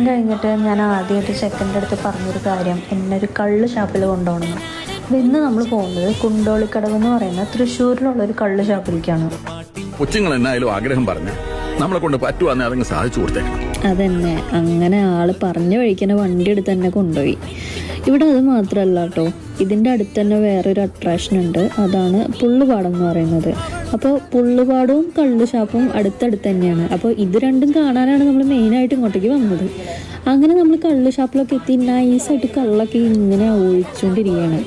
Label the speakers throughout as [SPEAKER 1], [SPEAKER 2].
[SPEAKER 1] കഴിഞ്ഞിട്ട് ഞാൻ ആദ്യമായിട്ട് ചെക്കൻ്റെ അടുത്ത് പറഞ്ഞൊരു കാര്യം എന്നെ ഒരു കള്ള് ഷാപ്പിൽ കൊണ്ടുപോകണം. അപ്പോൾ ഇന്ന് നമ്മൾ പോകുന്നത് കുണ്ടോളിക്കടവ് എന്ന് പറയുന്ന തൃശ്ശൂരിലുള്ളൊരു കള്ള് ഷാപ്പിലേക്കാണ്.
[SPEAKER 2] കൊച്ചുങ്ങൾ എന്നായാലും ആഗ്രഹം പറഞ്ഞ് നമ്മളെ കൊണ്ട് പറ്റുവാന്നെ അതങ്ങ് സാധിച്ചു കൊടുത്തേക്കണം.
[SPEAKER 1] അതന്നെ, അങ്ങനെ ആള് പറഞ്ഞ വഴിക്കന്നെ വണ്ടി എടുത്ത് തന്നെ കൊണ്ടുപോയി. ഇവിടെ അത് മാത്രമല്ല കേട്ടോ, ഇതിൻ്റെ അടുത്ത് തന്നെ വേറൊരു അട്രാക്ഷൻ ഉണ്ട്. അതാണ് പുള്ളുപാടം എന്ന് പറയുന്നത്. അപ്പോൾ പുള്ളുപാടവും കള്ള് ഷാപ്പും അടുത്തടുത്ത് തന്നെയാണ്. അപ്പോൾ ഇത് രണ്ടും കാണാനാണ് നമ്മൾ മെയിനായിട്ട് ഇങ്ങോട്ടേക്ക് വന്നത്. അങ്ങനെ നമ്മൾ കള്ള് ഷാപ്പിലൊക്കെ എത്തി നൈസായിട്ട് കള്ളൊക്കെ ഇങ്ങനെ ഒഴിച്ചുകൊണ്ടിരിക്കുകയാണ്.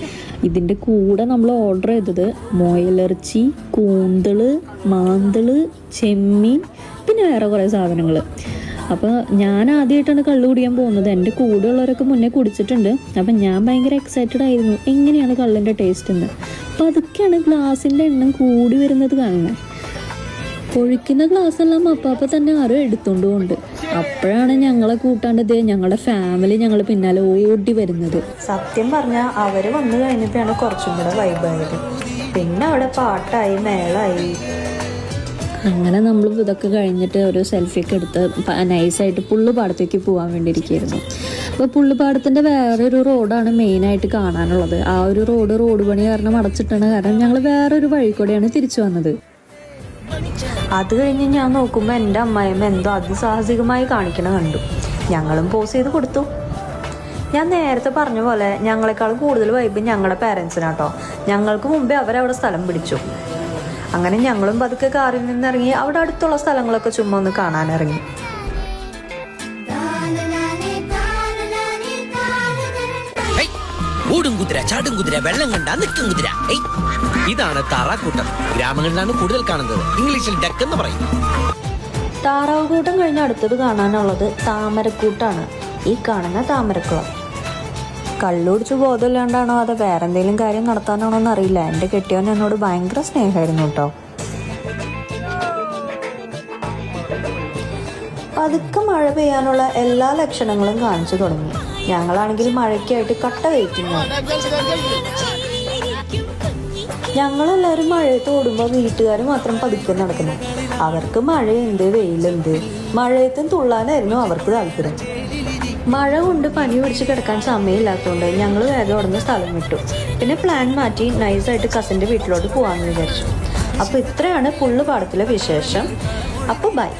[SPEAKER 1] ഇതിൻ്റെ കൂടെ നമ്മൾ ഓർഡർ ചെയ്തത് മുയലിറച്ചി, കൂന്തള്, മാന്തള്, ചെമ്മീൻ, പിന്നെ വേറെ കുറേ സാധനങ്ങൾ. അപ്പോൾ ഞാൻ ആദ്യമായിട്ടാണ് കള്ള് കുടിക്കാൻ പോകുന്നത്. എൻ്റെ കൂടെയുള്ളവരൊക്കെ മുന്നേ കുടിച്ചിട്ടുണ്ട്. അപ്പം ഞാൻ ഭയങ്കര എക്സൈറ്റഡ് ആയിരുന്നു എങ്ങനെയാണ് കള്ളിൻ്റെ ടേസ്റ്റ് എന്ന്. അപ്പോൾ അതൊക്കെയാണ് ഗ്ലാസിൻ്റെ എണ്ണം കൂടി വരുന്നത് കാണുന്നത്. ഒഴിക്കുന്ന ഗ്ലാസ്സെല്ലാം അപ്പം തന്നെ ആരോ എടുത്തുകൊണ്ട് പോകുന്നുണ്ട്. അപ്പോഴാണ് ഞങ്ങളെ കൂട്ടാണ്ടത് ഞങ്ങളുടെ ഫാമിലി ഞങ്ങൾ പിന്നാലെ ഓടി വരുന്നത്. സത്യം പറഞ്ഞാൽ അവർ വന്നു കഴിഞ്ഞപ്പോഴാണ് കുറച്ചും കൂടെ വൈബായത്. പിന്നെ അവിടെ പാട്ടായി, മേളായി. അങ്ങനെ നമ്മൾ ഇതൊക്കെ കഴിഞ്ഞിട്ട് ഒരു സെൽഫിയൊക്കെ എടുത്ത് നൈസായിട്ട് പുള്ളുപാടത്തേക്ക് പോകാൻ വേണ്ടിയിരിക്കുകയായിരുന്നു. അപ്പോൾ പുള്ളുപാടത്തിൻ്റെ വേറൊരു റോഡാണ് മെയിനായിട്ട് കാണാനുള്ളത്. ആ ഒരു റോഡ് പണി കാരണം അടച്ചിട്ടാണ്. കാരണം ഞങ്ങൾ വേറൊരു വഴി കൂടെയാണ് തിരിച്ചു വന്നത്. അത് കഴിഞ്ഞ് ഞാൻ നോക്കുമ്പോൾ എൻ്റെ അമ്മായിയമ്മ എന്തോ അതിസാഹസികമായി കാണിക്കണ കണ്ടു. ഞങ്ങളും പോസ് ചെയ്ത് കൊടുത്തു. ഞാൻ നേരത്തെ പറഞ്ഞ പോലെ ഞങ്ങളെക്കാൾ കൂടുതൽ വൈബ് ഞങ്ങളുടെ പാരൻസിനാട്ടോ. ഞങ്ങൾക്ക് മുമ്പേ അവരവിടെ സ്ഥലം പിടിച്ചു. അങ്ങനെ ഞങ്ങളും പതുക്കെ കാറിൽ നിന്നിറങ്ങി അവിടെ അടുത്തുള്ള സ്ഥലങ്ങളൊക്കെ ചുമ്മാ ഒന്ന് കാണാനിറങ്ങി.
[SPEAKER 3] ഓടും കുതിര, ചാടും കുതിര, വെള്ളം കണ്ടാ നിൽക്കും കുതിര. ഇതാണ് താറാക്കൂട്ടം. ഗ്രാമങ്ങളിലാണ് കൂടുതൽ കാണുന്നത്. ഇംഗ്ലീഷിൽ ഡക്ക് എന്ന് പറയും.
[SPEAKER 1] താറാവ് കൂട്ടം കഴിഞ്ഞ് അടുത്തത് കാണാനുള്ളത് താമരക്കൂട്ടാണ്. ഈ കാണുന്ന താമരക്കുളം. കള്ളുടിച്ച് ബോധമില്ലാണ്ടാണോ അതോ വേറെ എന്തെങ്കിലും കാര്യം നടത്താനാണോ എന്നറിയില്ല. എൻ്റെ കെട്ടിയവൻ എന്നോട് ഭയങ്കര സ്നേഹമായിരുന്നു കേട്ടോ. പതുക്കെ മഴ പെയ്യാനുള്ള എല്ലാ ലക്ഷണങ്ങളും കാണിച്ചു തുടങ്ങി. ഞങ്ങളാണെങ്കിൽ മഴയ്ക്കായിട്ട് കട്ട വെയിറ്റിംഗ് ആണ്. ഞങ്ങളെല്ലാവരും മഴയത്ത് ഓടുമ്പോൾ വീട്ടുകാർ മാത്രം പതുക്കെ നടക്കുന്നു. അവർക്ക് മഴയുണ്ട്, വെയിലുണ്ട്. മഴയത്തും തുള്ളാനായിരുന്നു അവർക്ക് താല്പര്യം. മഴ കൊണ്ട് പനി പിടിച്ച് കിടക്കാൻ സമയമില്ലാത്തതുകൊണ്ട് ഞങ്ങൾ വേഗം അവിടെ നിന്ന് സ്ഥലം വിട്ടു. പിന്നെ പ്ലാൻ മാറ്റി നൈസായിട്ട് കസിൻ്റെ വീട്ടിലോട്ട് പോകാമെന്ന് വിചാരിച്ചു. അപ്പോൾ ഇത്രയാണ് പുള്ളുപാടത്തിലെ വിശേഷം. അപ്പോൾ ബൈ.